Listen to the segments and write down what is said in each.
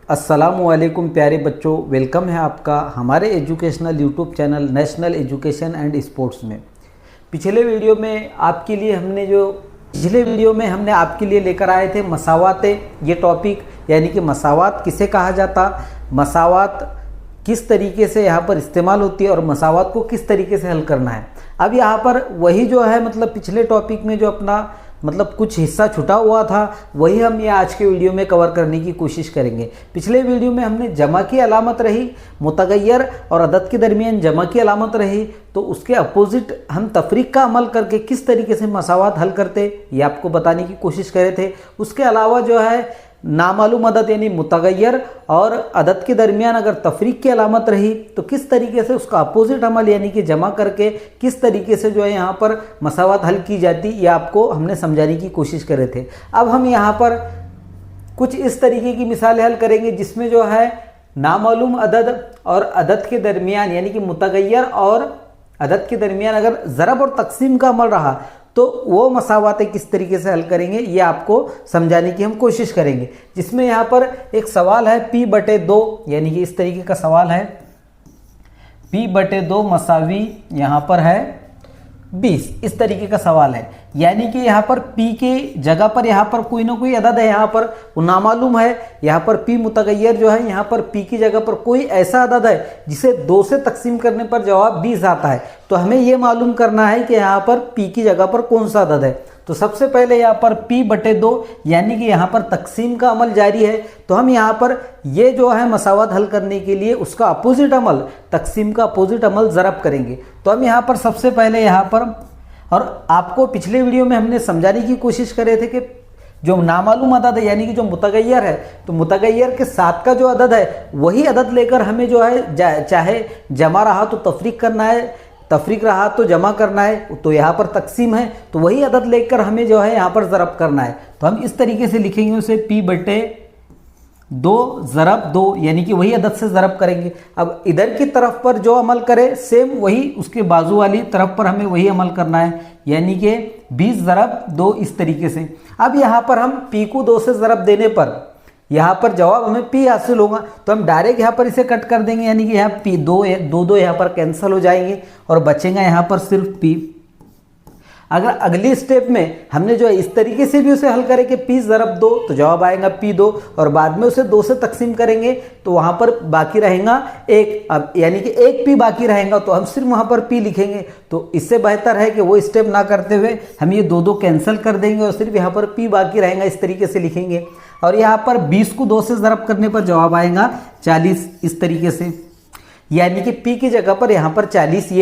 अस्सलामुअलैकुम प्यारे बच्चों, वेलकम है आपका हमारे educational YouTube channel national education and sports में। पिछले वीडियो में आपके लिए लेकर आए थे मसावात, ये टॉपिक यानी कि मसावात किसे कहा जाता, मसावात किस तरीके से यहाँ पर इस्तेमाल होती है और मसावात को किस तरीके से हल करना है। अब यहाँ पर वही जो है पिछले टॉपिक में जो अपना कुछ हिस्सा छुटा हुआ था वही हम ये आज के वीडियो में कवर करने की कोशिश करेंगे। पिछले वीडियो में हमने जमा की अलामत रही, मुतगय्यर और अदद के दरमियान जमा की अलामत रही, तो उसके अपोजिट हम तफरीक का अमल करके किस तरीके से मसावात हल करते ये आपको बताने की कोशिश कर रहे थे। उसके अलावा जो है नामालूम अदद यानी मुतगय्यर और अदद के दरमियान अगर तफरीक की अलामत रही तो किस तरीके से उसका अपोजिट अमल यानी कि जमा करके किस तरीके से जो है यहाँ पर मसावात हल की जाती, ये आपको हमने समझाने की कोशिश कर रहे थे। अब हम यहाँ पर कुछ इस तरीके की मिसालें हल करेंगे जिसमें जो है नामालूम अदद और अदद के दरमियान यानी कि मुतगय्यर और अदद के दरमियान अगर ज़रब और तकसीम का अमल रहा तो वो मसावातें किस तरीके से हल करेंगे ये आपको समझाने की हम कोशिश करेंगे। जिसमें यहाँ पर एक सवाल है P/2 यानी कि इस तरीके का सवाल है P/2 मसावी यहाँ पर है 20, इस तरीके का सवाल है। यानी कि यहाँ पर P के जगह पर यहाँ पर कोई ना कोई अदद है, यहाँ पर वो नामालूम है, यहाँ पर P मुतगय्यर जो है यहाँ पर P की जगह पर कोई ऐसा अदद है जिसे 2 से तकसीम करने पर जवाब 20 आता है। तो हमें ये मालूम करना है कि यहाँ पर P की जगह पर कौन सा अदद है। तो सबसे पहले यहाँ पर P/2 यानी कि यहाँ पर तकसीम का अमल जारी है, तो हम यहाँ पर ये जो है मसावत हल करने के लिए उसका अपोजिट अमल, तकसीम का अपोजिट अमल ज़रब करेंगे। तो हम यहाँ पर सबसे पहले यहाँ पर, और आपको पिछले वीडियो में हमने समझाने की कोशिश कर रहे थे कि जो नामालूम अदद है यानी कि जो मुतगय्यर है, तो मुतगय्यर के साथ का जो अदद है वही अदद लेकर हमें जो है चाहे जमा रहा तो तफरीक करना है, तफरीक रहा तो जमा करना है, तो यहाँ पर तकसीम है तो वही अदद लेकर हमें जो है यहाँ पर ज़रब करना है। तो हम इस तरीके से लिखेंगे उसे P/2 ज़रब 2 यानी कि वही अदद से ज़रब करेंगे। अब इधर की तरफ पर जो अमल करे सेम वही उसके बाजू वाली तरफ पर हमें वही अमल करना है, यानी कि 20/2 इस तरीके से। अब यहाँ पर हम P को 2 से ज़रब देने पर यहाँ पर जवाब हमें P हासिल होगा, तो हम डायरेक्ट यहाँ पर इसे कट कर देंगे, यानी कि यहाँ P 2 यहाँ पर कैंसिल हो जाएंगे और बचेगा यहाँ पर सिर्फ P। अगर अगली स्टेप में हमने जो है इस तरीके से भी उसे हल करें कि P/2 तो जवाब आएगा P2, और बाद में उसे 2 से तकसीम करेंगे तो वहाँ पर बाकी रहेगा 1, अब यानी कि 1 P बाकी रहेगा, तो हम सिर्फ वहाँ पर P लिखेंगे। तो इससे बेहतर है कि वो स्टेप ना करते हुए हम ये 2 कैंसिल कर देंगे और सिर्फ यहाँ पर P बाकी रहेगा, इस तरीके से लिखेंगे। और यहाँ पर 20 को 2 से ज़रब करने पर जवाब आएगा 40, इस तरीके से। यानी कि P की जगह पर यहाँ पर 40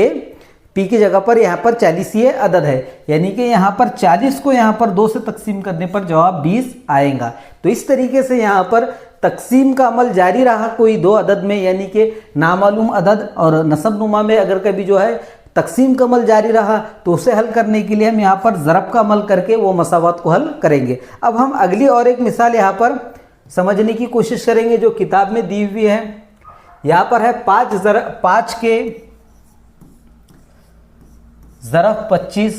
P की जगह पर यहाँ पर 40 ये अदद है, यानी कि यहाँ पर 40 को यहाँ पर 2 से तकसीम करने पर जवाब 20 आएगा। तो इस तरीके से यहाँ पर तकसीम का अमल जारी रहा कोई 2 अदद में, यानी कि नामालूम अदद और नसब नुमा में अगर कभी जो है तकसीम का अमल जारी रहा तो उसे हल करने के लिए हम यहाँ पर ज़रब का अमल करके वो मसावत को हल करेंगे। अब हम अगली और एक मिसाल यहाँ पर समझने की कोशिश करेंगे जो किताब में दी हुई है। यहाँ पर है 5 के ज़रब 25,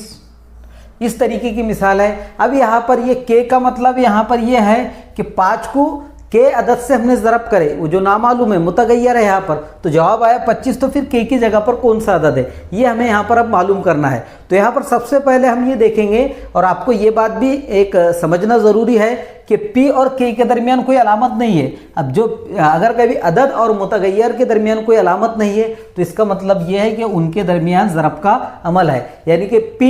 इस तरीके की मिसाल है। अब यहाँ पर ये K का मतलब यहाँ पर ये है कि 5 को K अदद से हमने ज़रब करे, वो जो नामालूम है मुतगय्यर है यहाँ पर, तो जवाब आया 25, तो फिर K की जगह पर कौन सा अदद है ये हमें यहाँ पर अब मालूम करना है। तो यहाँ पर सबसे पहले हम ये देखेंगे, और आपको ये बात भी एक समझना ज़रूरी है कि P और K के दरमियान कोई अलामत नहीं है। अब जो अगर कभी अदद और मुतगय्यर के दरमियान कोई अलामत नहीं है तो इसका मतलब ये है कि उनके दरमियान ज़रब का अमल है, यानी कि P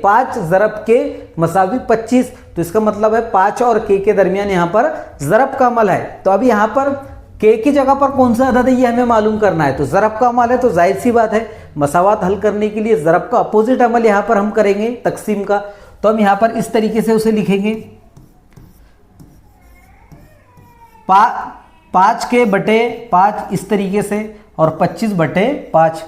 5 ज़रब K मसावी 25, तो इसका मतलब है 5 और K के दरमियान यहाँ पर ज़रब का अमल है। तो अब यहाँ पर K की जगह पर कौन सा अदद है ये हमें मालूम करना है। तो ज़रब का अमल है तो जाहिर सी बात है मसावात हल करने के लिए ज़रब का अपोजिट अमल यहाँ पर हम करेंगे तकसीम का। तो हम यहाँ पर इस तरीके से उसे लिखेंगे 5/5 इस तरीके से और 25/5,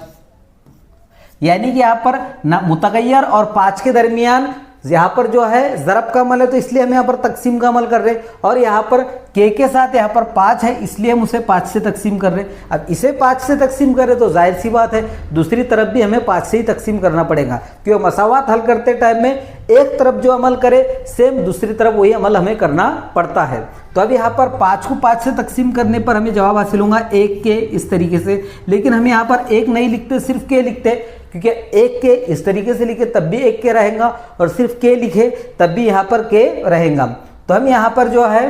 यानी कि यहाँ पर मुतगय्यर और 5 के दरमियान यहाँ पर जो है ज़रब का अमल है तो इसलिए हम यहाँ पर तकसीम का अमल कर रहे हैं, और यहाँ पर के साथ यहाँ पर 5 है इसलिए हम उसे 5 से तकसीम कर रहे हैं। अब इसे 5 से तकसीम करें तो जाहिर सी बात है दूसरी तरफ भी हमें 5 से ही तकसीम करना पड़ेगा, क्योंकि मसावात हल करते टाइम में एक तरफ जो अमल करे सेम दूसरी तरफ वही अमल हमें करना पड़ता है। तो अब यहाँ पर 5 को 5 से तकसीम करने पर हमें जवाब हासिल होगा 1 के, इस तरीके से। लेकिन हम यहाँ पर 1 नहीं लिखते, सिर्फ के लिखते, क्योंकि 1 के इस तरीके से लिखे तब भी 1 के रहेगा, और सिर्फ के लिखे तब भी यहाँ पर के रहेगा। तो हम यहाँ पर जो है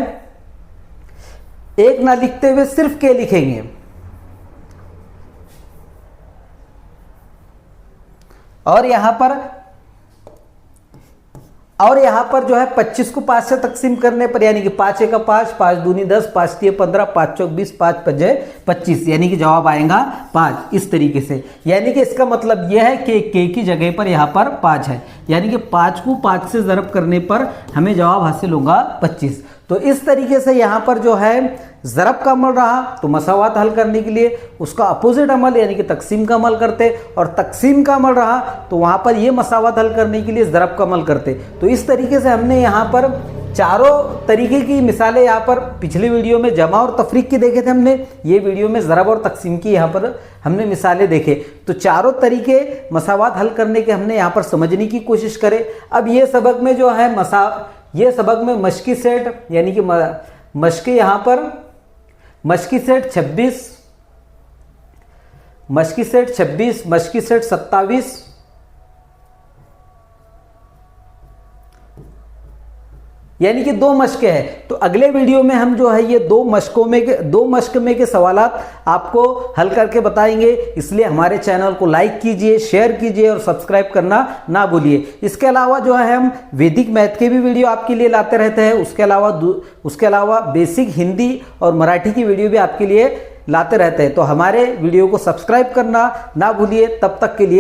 1 ना लिखते हुए सिर्फ के लिखेंगे, और यहाँ पर जो है 25 को 5 से तकसीम करने पर, यानी कि 5 1 5, 5 दूनी 10, 5 3 15, 5 4 20, 5 5 25, यानी कि जवाब आएगा 5, इस तरीके से। यानी कि इसका मतलब यह है कि के की जगह पर यहाँ पर 5 है, यानी कि 5 को 5 से ज़रब करने पर हमें जवाब हासिल होगा 25। तो इस तरीके से यहाँ पर जो है ज़रब का अमल रहा तो मसावात हल करने के लिए उसका अपोजिट अमल यानी कि तकसीम का अमल करते, और तकसीम का अमल रहा तो वहाँ पर ये मसावात हल करने के लिए ज़रब का अमल करते। तो इस तरीके से हमने यहाँ पर चारों तरीके की मिसालें यहाँ पर पिछले वीडियो में जमा और तफरीक की देखे थे हमने, ये वीडियो में ज़रब और तकसीम की यहाँ पर हमने मिसालें देखे। तो चारों तरीके मसावात हल करने के हमने यहाँ पर समझने की कोशिश करे। अब ये सबक में जो है ये सबक में मश्की सेट यानी कि मश्की यहाँ पर मश्की सेट 26, मश्की सेट 26, मश्की सेट 27, यानी कि 2 मश्कें हैं। तो अगले वीडियो में हम जो है ये 2 मश्क में के सवालात आपको हल करके बताएंगे। इसलिए हमारे चैनल को लाइक कीजिए, शेयर कीजिए और सब्सक्राइब करना ना भूलिए। इसके अलावा जो है हम वैदिक मैथ के भी वीडियो आपके लिए लाते रहते हैं। उसके अलावा बेसिक हिंदी और मराठी की वीडियो भी आपके लिए लाते रहते हैं। तो हमारे वीडियो को सब्सक्राइब करना ना भूलिए। तब तक के लिए